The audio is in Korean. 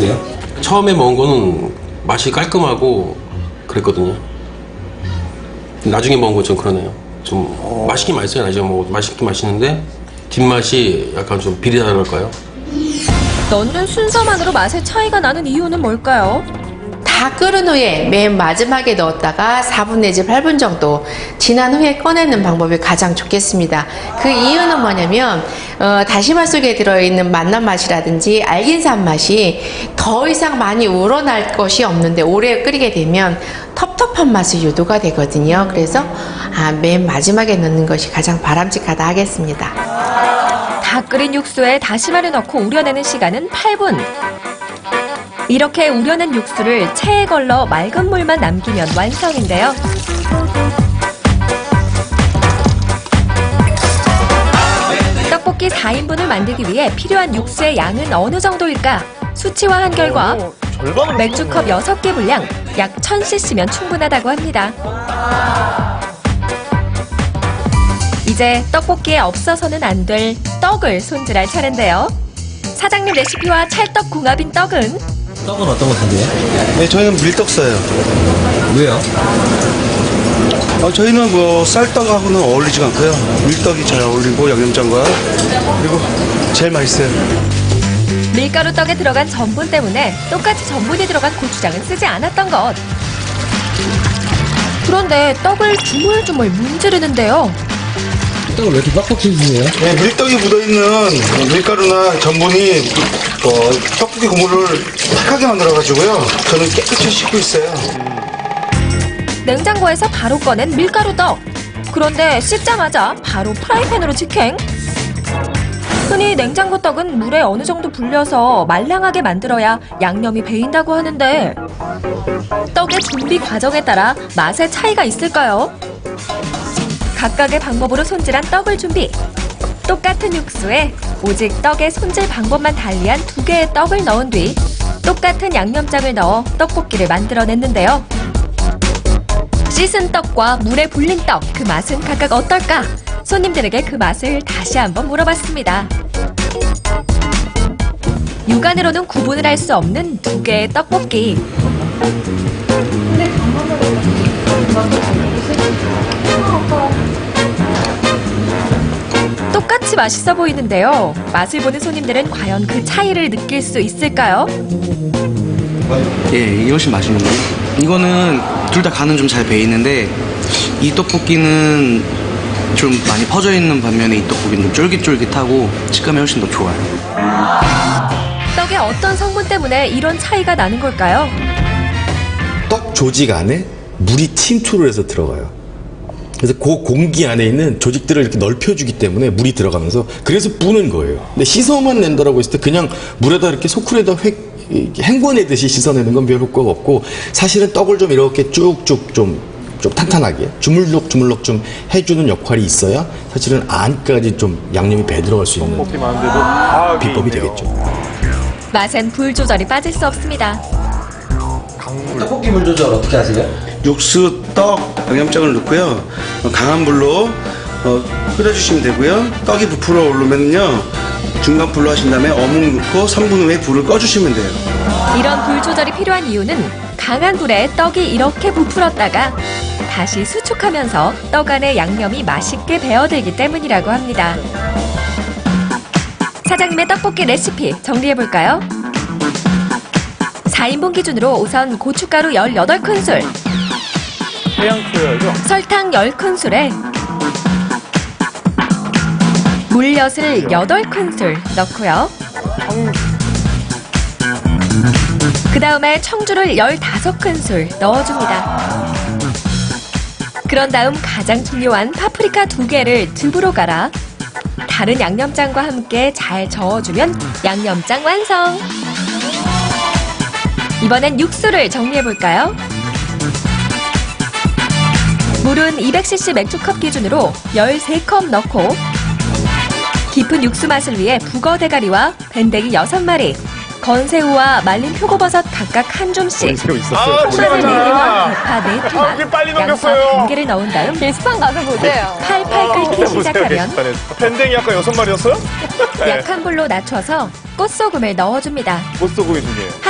어때요? 처음에 먹은 거는 맛이 깔끔하고 그랬거든요. 나중에 먹은 건 좀 그러네요. 좀 맛있긴 맛있어요. 나중에 먹어도 맛있긴 맛있는데 뒷맛이 약간 좀 비리다랄까요? 넣는 순서만으로 맛의 차이가 나는 이유는 뭘까요? 다 끓은 후에 맨 마지막에 넣었다가 4분 내지 8분 정도 지난 후에 꺼내는 방법이 가장 좋겠습니다. 그 이유는 뭐냐면 다시마 속에 들어있는 맛난 맛이라든지 알긴산 맛이 더 이상 많이 우러날 것이 없는데 오래 끓이게 되면 텁텁한 맛이 유도가 되거든요. 그래서 맨 마지막에 넣는 것이 가장 바람직하다 하겠습니다. 다 끓인 육수에 다시마를 넣고 우려내는 시간은 8분. 이렇게 우려낸 육수를 체에 걸러 맑은 물만 남기면 완성인데요. 떡볶이 4인분을 만들기 위해 필요한 육수의 양은 어느 정도일까? 수치화한 결과 맥주컵 6개 분량 약 1000cc면 충분하다고 합니다. 이제 떡볶이에 없어서는 안 될 떡을 손질할 차례인데요. 사장님 레시피와 찰떡궁합인 떡은 떡은 어떤 거 준비해요? 네, 저희는 밀떡 써요. 왜요? 저희는 뭐 쌀떡하고는 어울리지가 않고요. 밀떡이 잘 어울리고 양념장과 그리고 제일 맛있어요. 밀가루 떡에 들어간 전분 때문에 똑같이 전분이 들어간 고추장은 쓰지 않았던 것. 그런데 떡을 주물주물 문지르는데요. 떡을 왜 이렇게 빡빡히 주세요? 네, 밀떡이 묻어있는 밀가루나 전분이 떡볶이 국물을 탁하게 만들어가지고요. 저는 깨끗이 씻고 있어요. 냉장고에서 바로 꺼낸 밀가루 떡. 그런데 씻자마자 바로 프라이팬으로 직행. 흔히 냉장고 떡은 물에 어느 정도 불려서 말랑하게 만들어야 양념이 배인다고 하는데 떡의 준비 과정에 따라 맛의 차이가 있을까요? 각각의 방법으로 손질한 떡을 준비. 똑같은 육수에 오직 떡의 손질 방법만 달리한 2개의 떡을 넣은 뒤 똑같은 양념장을 넣어 떡볶이를 만들어냈는데요. 씻은 떡과 물에 불린 떡, 그 맛은 각각 어떨까? 손님들에게 그 맛을 다시 한번 물어봤습니다. 육안으로는 구분을 할 수 없는 2개의 떡볶이. 똑같이 맛있어 보이는데요. 맛을 보는 손님들은 과연 그 차이를 느낄 수 있을까요? 예, 이게 훨씬 맛있는데 이거는 둘 다 간은 좀 잘 배이는데 이 떡볶이는 좀 많이 퍼져 있는 반면에 이 떡볶이는 좀 쫄깃쫄깃하고 식감이 훨씬 더 좋아요. 떡의 어떤 성분 때문에 이런 차이가 나는 걸까요? 떡 조직 안에 물이 침투를 해서 들어가요. 그래서 그 공기 안에 있는 조직들을 이렇게 넓혀주기 때문에 물이 들어가면서 그래서 부는 거예요. 근데 씻어만 낸다라고 했을 때 그냥 물에다 이렇게 소쿠리에다 헹궈내듯이 씻어내는 건 별 효과가 없고 사실은 떡을 좀 이렇게 쭉쭉 좀 탄탄하게 주물럭주물럭 좀 해주는 역할이 있어야 사실은 안까지 좀 양념이 배 들어갈 수 있는 비법이 되겠죠. 맛엔 불 조절이 빠질 수 없습니다. 떡볶이 물 조절 어떻게 하세요? 육수, 떡, 양념장을 넣고요. 강한 불로 끓여주시면 되고요. 떡이 부풀어 오르면요. 중간 불로 하신 다음에 어묵 넣고 3분 후에 불을 꺼주시면 돼요. 이런 불 조절이 필요한 이유는 강한 불에 떡이 이렇게 부풀었다가 다시 수축하면서 떡 안에 양념이 맛있게 배어들기 때문이라고 합니다. 사장님의 떡볶이 레시피 정리해볼까요? 4인분 기준으로 우선 고춧가루 18큰술, 설탕 10큰술에 물엿을 8큰술 넣고요. 그 다음에 청주를 15큰술 넣어줍니다. 그런 다음 가장 중요한 파프리카 2개를 즙으로 갈아 다른 양념장과 함께 잘 저어주면 양념장 완성! 이번엔 육수를 정리해볼까요? 물은 200cc 맥주컵 기준으로 13컵 넣고 깊은 육수 맛을 위해 북어 대가리와 밴댕이 6마리, 건새우와 말린 표고버섯 각각 한 줌씩, 콩마늘 4개와 대파 4토막, 양파 1개를 넣은 다음 게시판 가서 보세요. 팔팔 끓기 시작하면 밴댕이 아까 6마리였어요? 약한 불로 낮춰서 꽃소금을 넣어줍니다. 꽃소금이 중요해요.